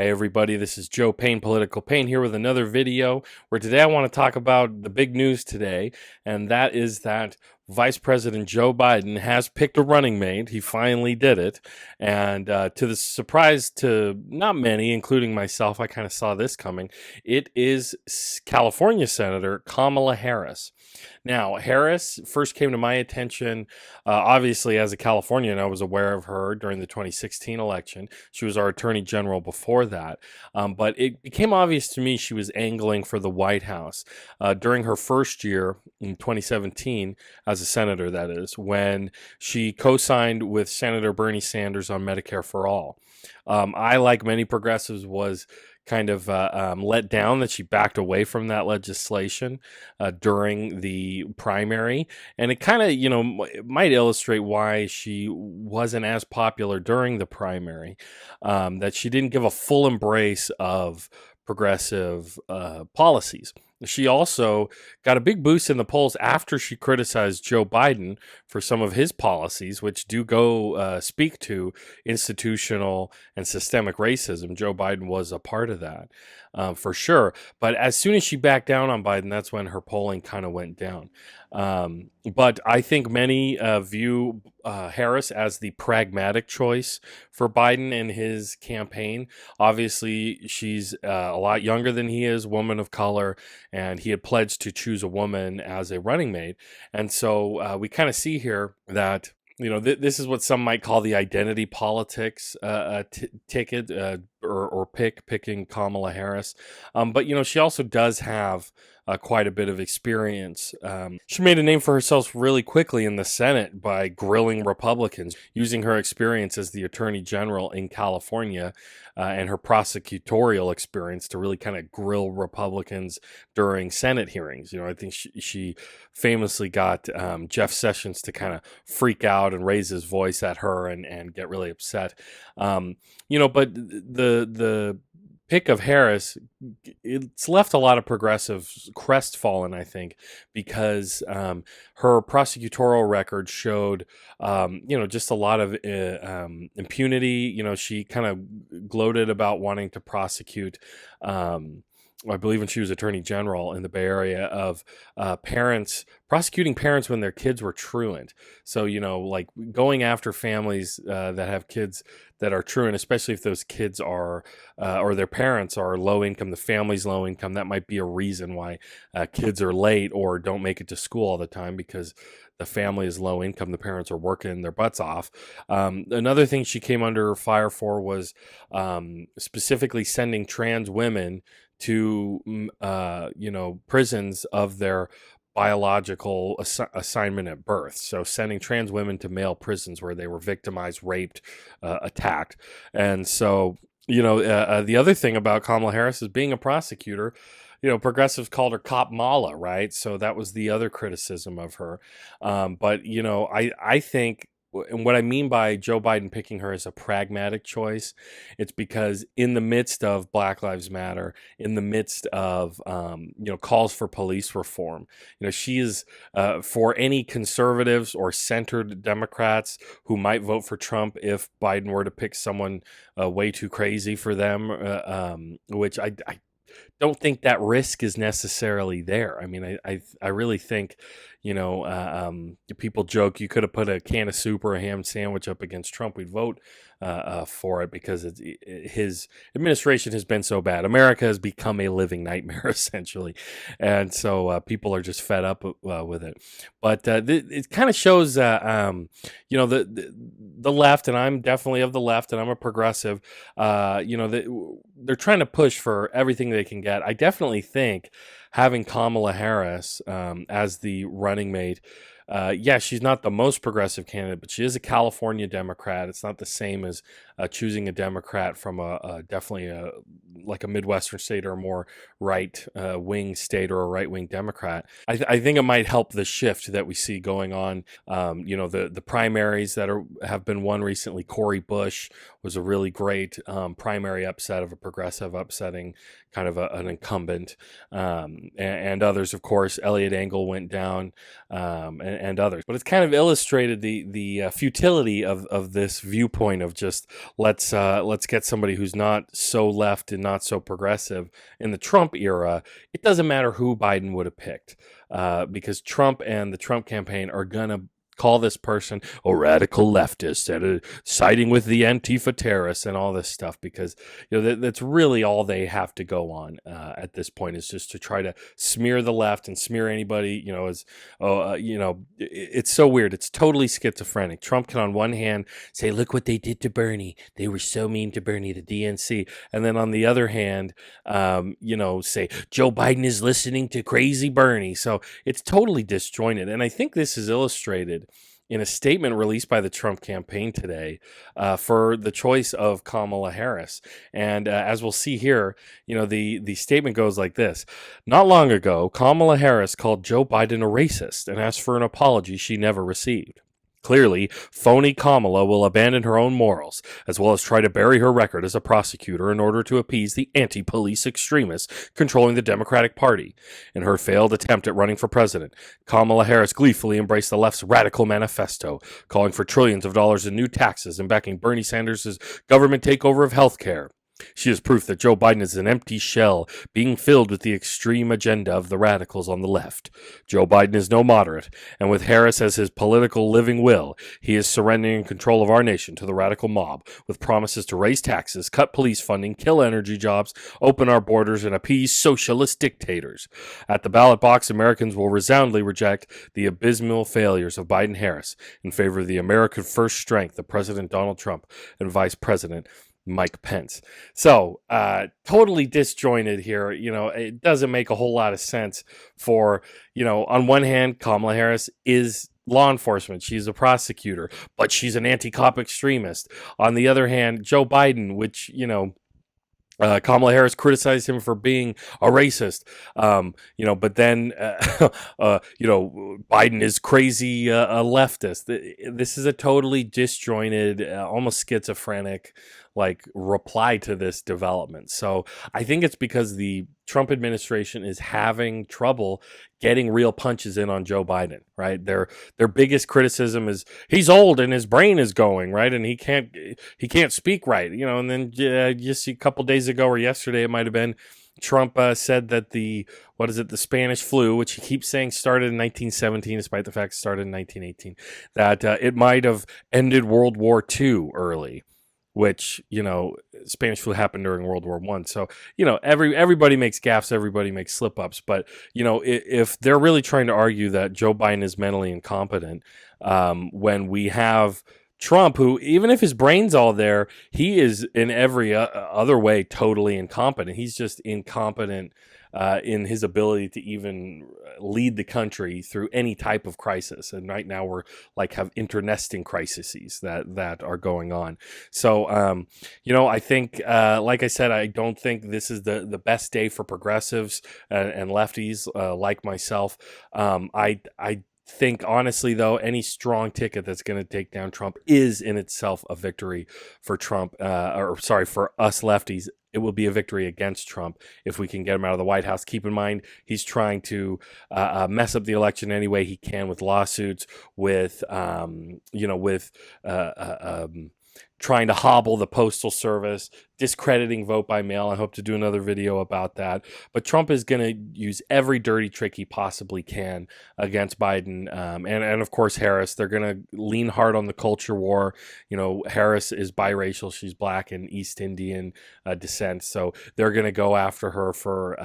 Hey everybody, this is Joe Payne, Political Payne, here with another video where today I want to talk about the big news today, and that is that Vice President Joe Biden has picked a running mate. He finally did it, and to the surprise to not many, including myself, I kind of saw this coming. It is California Senator Kamala Harris. Now, Harris first came to my attention, obviously, as a Californian. I was aware of her during the 2016 election. She was our attorney general before that. But it became obvious to me she was angling for the White House during her first year in 2017, as a senator, that is, when she co signed with Senator Bernie Sanders on Medicare for All. I, like many progressives, was kind of let down that she backed away from that legislation during the primary. And it kind of, might illustrate why she wasn't as popular during the primary, that she didn't give a full embrace of progressive policies. She also got a big boost in the polls after she criticized Joe Biden for some of his policies, which do go speak to institutional and systemic racism. Joe Biden was a part of that, for sure. But as soon as she backed down on Biden, that's when her polling kind of went down. But I think many view Harris as the pragmatic choice for Biden in his campaign. Obviously, she's a lot younger than he is, woman of color, and he had pledged to choose a woman as a running mate. And so we kind of see here that this is what some might call the identity politics ticket or picking Kamala Harris. But, she also does have quite a bit of experience. She made a name for herself really quickly in the Senate by grilling Republicans, using her experience as the Attorney General in California and her prosecutorial experience to really kind of grill Republicans during Senate hearings. I think she famously got Jeff Sessions to kind of freak out and raise his voice at her and get really upset. But the pick of Harris, it's left a lot of progressives crestfallen, I think, because her prosecutorial record showed, just a lot of impunity. She kind of gloated about wanting to prosecute. I believe when she was attorney general in the Bay Area, of prosecuting parents when their kids were truant. So, like going after families that have kids that are truant, especially if those kids are, or their parents are low income, the family's low income. That might be a reason why kids are late or don't make it to school all the time, because the family is low income, the parents are working their butts off. Another thing she came under fire for was specifically sending trans women to prisons of their biological assignment at birth. So sending trans women to male prisons where they were victimized, raped, attacked. And so the other thing about Kamala Harris is being a prosecutor. Progressives called her Cop Mala, right? So that was the other criticism of her. But I think, and what I mean by Joe Biden picking her as a pragmatic choice, it's because in the midst of Black Lives Matter, in the midst of calls for police reform, she is for any conservatives or centered Democrats who might vote for Trump if Biden were to pick someone way too crazy for them, which I don't think that risk is necessarily there. I mean, I really think, people joke you could have put a can of soup or a ham sandwich up against Trump, we'd vote for it, because his administration has been so bad. America has become a living nightmare, essentially. And so people are just fed up with it. But it kind of shows, the left, and I'm definitely of the left, and I'm a progressive, they're trying to push for everything they can get. I definitely think having Kamala Harris as the running mate, she's not the most progressive candidate, but she is a California Democrat. It's not the same as choosing a Democrat from definitely a like a Midwestern state or a more right wing state or a right wing Democrat. I think it might help the shift that we see going on. The primaries that have been won recently. Cori Bush was a really great primary upset of a progressive upsetting kind of an incumbent, and others, of course. Eliot Engel went down, and others. But it's kind of illustrated the futility of this viewpoint of just let's get somebody who's not so left and not so progressive. In the Trump era, it doesn't matter who Biden would have picked, because Trump and the Trump campaign are gonna call this person a radical leftist and siding with the Antifa terrorists and all this stuff, because that's really all they have to go on at this point, is just to try to smear the left and smear anybody as it's so weird. It's totally schizophrenic. Trump can on one hand say, look what they did to Bernie, they were so mean to Bernie, the DNC, and then on the other hand say Joe Biden is listening to crazy Bernie. So it's totally disjointed, and I think this is illustrated in a statement released by the Trump campaign today for the choice of Kamala Harris. And as we'll see here, the statement goes like this. Not long ago, Kamala Harris called Joe Biden a racist and asked for an apology she never received. Clearly, phony Kamala will abandon her own morals, as well as try to bury her record as a prosecutor in order to appease the anti-police extremists controlling the Democratic Party. In her failed attempt at running for president, Kamala Harris gleefully embraced the left's radical manifesto, calling for trillions of dollars in new taxes and backing Bernie Sanders' government takeover of health care. She is proof that Joe Biden is an empty shell being filled with the extreme agenda of the radicals on the left. Joe Biden is no moderate, and with Harris as his political living will, he is surrendering control of our nation to the radical mob with promises to raise taxes, cut police funding, kill energy jobs, open our borders, and appease socialist dictators. At the ballot box, Americans will resoundingly reject the abysmal failures of Biden-Harris in favor of the American first strength of President Donald Trump and Vice President Mike Pence. So totally disjointed here. It doesn't make a whole lot of sense for, on one hand, Kamala Harris is law enforcement. She's a prosecutor, but she's an anti-cop extremist. On the other hand, Joe Biden, which, Kamala Harris criticized him for being a racist, but then, Biden is crazy, a leftist. This is a totally disjointed, almost schizophrenic, reply to this development. So I think it's because the Trump administration is having trouble getting real punches in on Joe Biden, right? Their biggest criticism is he's old and his brain is going, right? And he can't speak right, and then just a couple days ago or yesterday, it might have been, Trump said that the Spanish flu, which he keeps saying started in 1917, despite the fact it started in 1918, that it might have ended World War II early, which, Spanish flu happened during World War I. So, everybody makes gaffes, everybody makes slip-ups. But, if they're really trying to argue that Joe Biden is mentally incompetent, when we have Trump, who, even if his brain's all there, he is in every other way totally incompetent. He's just incompetent in his ability to even lead the country through any type of crisis. And right now we're have internesting crises that are going on. So, I think, like I said, I don't think this is the best day for progressives and lefties like myself. I think, honestly, though, any strong ticket that's going to take down Trump is in itself a victory for Trump, for us lefties. It will be a victory against Trump if we can get him out of the White House. Keep in mind, he's trying to mess up the election any way he can with lawsuits, with trying to hobble the Postal Service, discrediting vote by mail. I hope to do another video about that. But Trump is going to use every dirty trick he possibly can against Biden. And of course, Harris. They're going to lean hard on the culture war. Harris is biracial. She's Black and East Indian descent. So they're going to go after her for,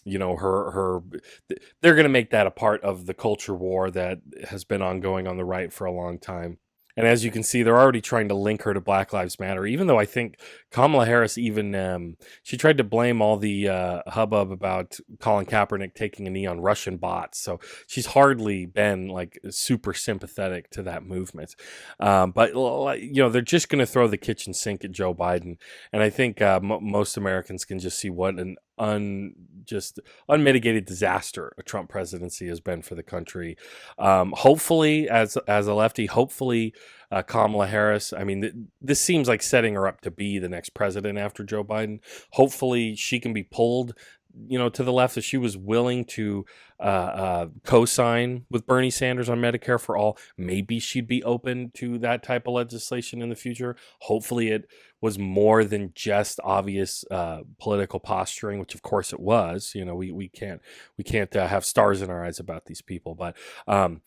they're going to make that a part of the culture war that has been ongoing on the right for a long time. And as you can see, they're already trying to link her to Black Lives Matter, even though I think Kamala Harris even she tried to blame all the hubbub about Colin Kaepernick taking a knee on Russian bots. So she's hardly been like super sympathetic to that movement. But they're just going to throw the kitchen sink at Joe Biden, and I think most Americans can just see what an just unmitigated disaster a Trump presidency has been for the country. Hopefully, as a lefty, hopefully Kamala Harris. I mean, this seems like setting her up to be the next president after Joe Biden. Hopefully, she can be pulled, to the left, if she was willing to co-sign with Bernie Sanders on Medicare for all. Maybe she'd be open to that type of legislation in the future. Hopefully, it was more than just obvious political posturing, which of course it was. We can't have stars in our eyes about these people, but I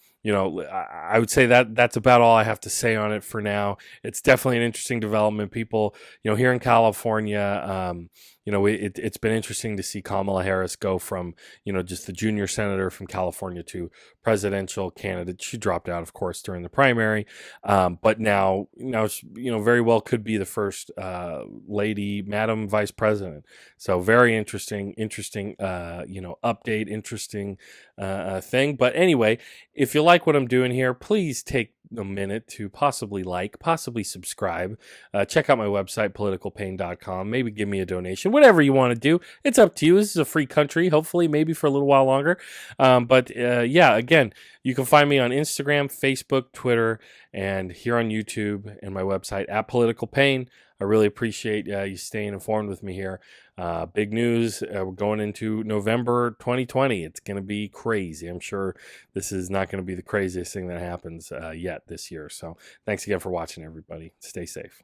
would say that that's about all I have to say on it for now. It's definitely an interesting development. People, here in California, it's been interesting to see Kamala Harris go from, just the junior senator from California to presidential candidate. She dropped out, of course, during the primary, but now, very well could be the first lady, Madam Vice President. So very interesting, update, interesting thing. But anyway, if you like what I'm doing here, please take a minute to possibly subscribe. Check out my website, politicalpain.com. Maybe give me a donation, whatever you want to do. It's up to you. This is a free country, hopefully, maybe for a little while longer. Again, you can find me on Instagram, Facebook, Twitter, and here on YouTube and my website at Political Pain. I really appreciate you staying informed with me here. Big news. We're going into November 2020. It's going to be crazy. I'm sure this is not going to be the craziest thing that happens yet this year. So thanks again for watching, everybody. Stay safe.